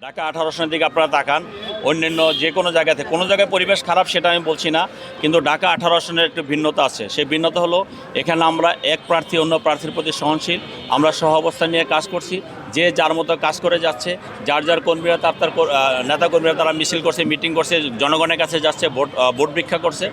ঢাকা 18 আসনের দিকে আপনারা তাকান, অন্যান্য যে কোনো জায়গাতে কোনো জায়গায় পরিবেশ খারাপ সেটা আমি বলছি না, কিন্তু ঢাকা 18 আসনের একটু ভিন্নতা আছে। সেই ভিন্নতা হলো এখানে আমরা এক প্রার্থী অন্য প্রার্থীর প্রতি সহনশীল, আমরা সহ অবস্থান নিয়ে কাজ করছি। যে যার মতো কাজ করে যাচ্ছে, যার যার কর্মীরা তার নেতাকর্মীরা তারা মিছিল করছে, মিটিং করছে, জনগণের কাছে যাচ্ছে, ভোট ভিক্ষা করছে,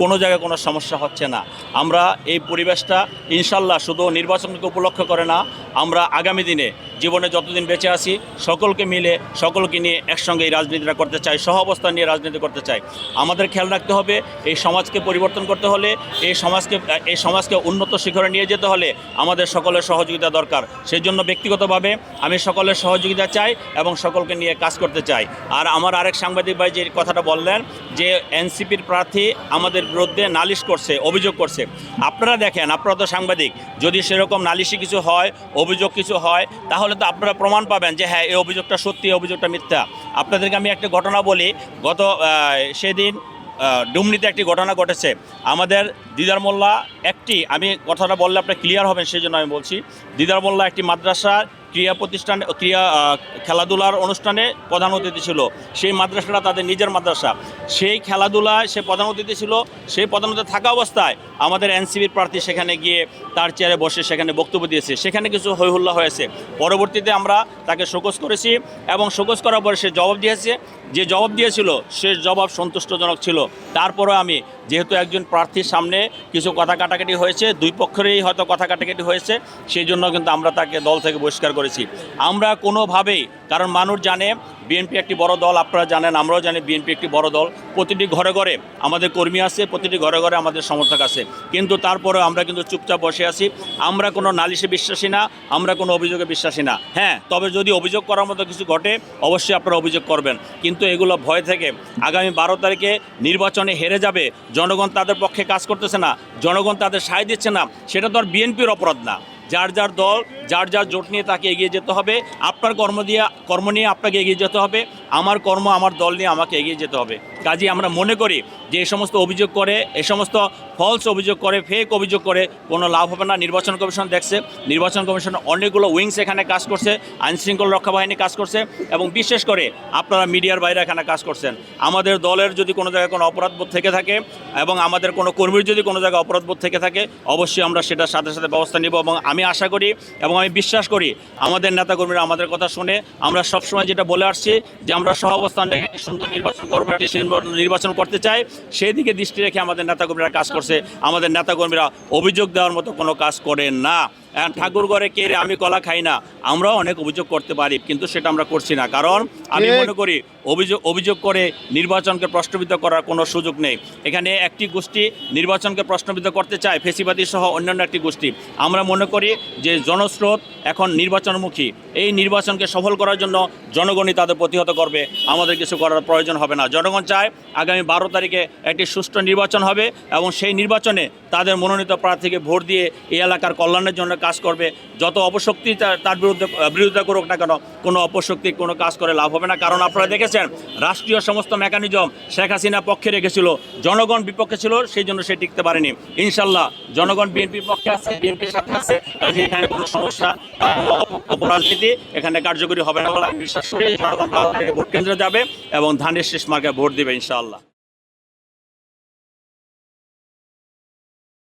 কোনো জায়গায় কোনো সমস্যা হচ্ছে না। আমরা এই পরিবেশটা ইনশাল্লাহ শুধু নির্বাচনকে উপলক্ষ করে না, আমরা আগামী দিনে জীবনে যতদিন বেঁচে আছি সকলকে মিলে সকলকে নিয়ে একসঙ্গে এই রাজনীতিটা করতে চাই, সহ অবস্থান নিয়ে রাজনীতি করতে চাই। আমাদের খেয়াল রাখতে হবে, এই সমাজকে পরিবর্তন করতে হলে, এই সমাজকে উন্নত শিখরে নিয়ে যেতে হলে আমাদের সকলের সহযোগিতা দরকার। সেই জন্য ব্যক্তিগতভাবে আমি সকলের সহযোগিতা চাই এবং সকলকে নিয়ে কাজ করতে চাই। আর আমার আরেক সাংবাদিক ভাই যে কথাটা বললেন যে এনসিপির প্রার্থী আমাদের বিরুদ্ধে নালিশ করছে, অভিযোগ করছে, আপনারা দেখেন, আপনারা তো সাংবাদিক, যদি সেরকম নালিশি কিছু হয়, অভিযোগ কিছু হয়, তাহলে তো আপনারা প্রমাণ পাবেন যে হ্যাঁ এই অভিযোগটা সত্যি, এই অভিযোগটা মিথ্যা। আপনাদেরকে আমি একটা ঘটনা বলি, সেদিন ডুমনিতে একটি ঘটনা ঘটেছে। আমাদের দিদার মোল্লা আমি কথাটা বললে আপনার ক্লিয়ার হবেন সেই জন্য আমি বলছি, দিদার মোল্লা একটি মাদ্রাসার খেলাধুলার অনুষ্ঠানে প্রধান অতিথি ছিল। সেই মাদ্রাসাটা তাদের নিজের মাদ্রাসা, সেই খেলাধুলায় সে প্রধান অতিথি ছিল। সেই প্রধান অতিথি থাকা অবস্থায় আমাদের এনসিপির প্রার্থী সেখানে গিয়ে তার চেয়ারে বসে সেখানে বক্তব্য দিয়েছে, সেখানে কিছু হইহুল্লা হয়েছে। পরবর্তীতে আমরা তাকে শোকজ করেছি এবং শোকজ করার পরে সে জবাব দিয়েছে, যে জবাব দিয়েছিল সে জবাব সন্তুষ্টজনক ছিল। তারপরে আমি যেহেতু একজন প্রার্থীর সামনে কিছু কথা কাটাকাটি হয়েছে, দুই পক্ষেরই হয়তো কথা কাটাকাটি হয়েছে, সেই জন্য কিন্তু আমরা তাকে দল থেকে বহিষ্কার করেছি। আমরা কোনোভাবেই, কারণ মানুষ জানে বিএনপি একটি বড় দল, আপনারা জানেন, আমরাও জানি বিএনপি একটি বড় দল, প্রতিটি ঘরে ঘরে আমাদের কর্মী আছে, প্রতিটি ঘরে ঘরে আমাদের সমর্থক আছে, কিন্তু তারপরে আমরা কিন্তু চুপচাপ বসে আছি। আমরা কোনো নালিশে বিশ্বাসী না, আমরা কোনো অভিযোগে বিশ্বাসী না। হ্যাঁ, তবে যদি অভিযোগ করার মতো কিছু ঘটে অবশ্যই আপনারা অভিযোগ করবেন, কিন্তু এগুলো ভয় থেকে আগামী 12 তারিখে নির্বাচনে হেরে যাবে, জনগণ তাদের পক্ষে কাজ করতেছে না, জনগণ তাদের সায় দিচ্ছে না, সেটা তো আর বিএনপির অপরাধ না। যার যার দল, যার যার জোট নিয়ে তাকে এগিয়ে যেতে হবে। আপনার কর্ম নিয়ে আপনাকে এগিয়ে যেতে হবে, আমার কর্ম আমার দল নিয়ে আমাকে এগিয়ে যেতে হবে। কাজেই আমরা মনে করি যে এই সমস্ত অভিযোগ করে, এই সমস্ত ফলস অভিযোগ করে, ফেক অভিযোগ করে কোনো লাভ হবে না। নির্বাচন কমিশন দেখছে, নির্বাচন কমিশন অনেকগুলো উইংস এখানে কাজ করছে, আইনশৃঙ্খলা রক্ষা বাহিনী কাজ করছে, এবং বিশেষ করে আপনারা মিডিয়ার বাইরে এখানে কাজ করছেন। আমাদের দলের যদি কোনো জায়গায় কোনো অপরাধবোধ থেকে থাকে এবং আমাদের কোনো কর্মীর যদি কোনো জায়গায় অপরাধবোধ থেকে থাকে, অবশ্যই আমরা সেটার সাথে সাথে ব্যবস্থা নিব। এবং আমি আশা করি এবং আমি বিশ্বাস করি আমাদের নেতাকর্মীরা আমাদের কথা শুনে। আমরা সবসময় যেটা বলে আসছি যে আমরা সহ অবস্থান রেখে সুন্দর নির্বাচন করতে চাই, সেই দিকে দৃষ্টি রেখে আমাদের নেতাকর্মীরা কাজ করছে। আমাদের নেতাকর্মীরা অভিযোগ দেওয়ার মতো কোনো কাজ করেন না। ঠাকুর ঘরে কে রে আমি কলা খাই না, আমরাও অনেক অভিযোগ করতে পারি, কিন্তু সেটা আমরা করছি না, কারণ আমি মনে করি অভিযোগ করে নির্বাচনকে প্রশ্নবিদ্ধ করার কোনো সুযোগ নেই। এখানে একটি গোষ্ঠী নির্বাচনকে প্রশ্নবিদ্ধ করতে চায়, ফেসিবাদী সহ অন্যান্য একটি গোষ্ঠী। আমরা মনে করি যে জনস্রোত এখন নির্বাচনমুখী, এই নির্বাচনকে সফল করার জন্য জনগণই তাদের প্রতিহত করবে, আমাদের কিছু করার প্রয়োজন হবে না। জনগণ চায় আগামী 12 তারিখে একটি সুষ্ঠু নির্বাচন হবে এবং সেই নির্বাচনে তাদের মনোনীত প্রার্থীকে ভোট দিয়ে এই এলাকার কল্যাণের জন্য কাজ করবে। যত অপশক্তি তার বিরুদ্ধে করুক না কেন, কোনো অপশক্তি কোনো কাজ করে লাভ হবে না। কারণ আপনারা দেখেছেন রাষ্ট্রীয় সমস্ত মেকানিজম শেখ হাসিনা পক্ষে রেখেছিল, জনগণ বিপক্ষে ছিল, সেই জন্য সে টিকতে পারেনি। ইনশাল্লাহ জনগণ বিএনপির পক্ষে আছে, বিএনপির সাথে আছে, এখানে কোনো সমস্যা অপরাজনীতি এখানে কার্যকরী হবে না বলে আমি বিশ্বাস করি। জনগণ ভোট কেন্দ্রে যাবে এবং ধানের শেষ মার্কায় ভোট দেবে ইনশাআল্লাহ।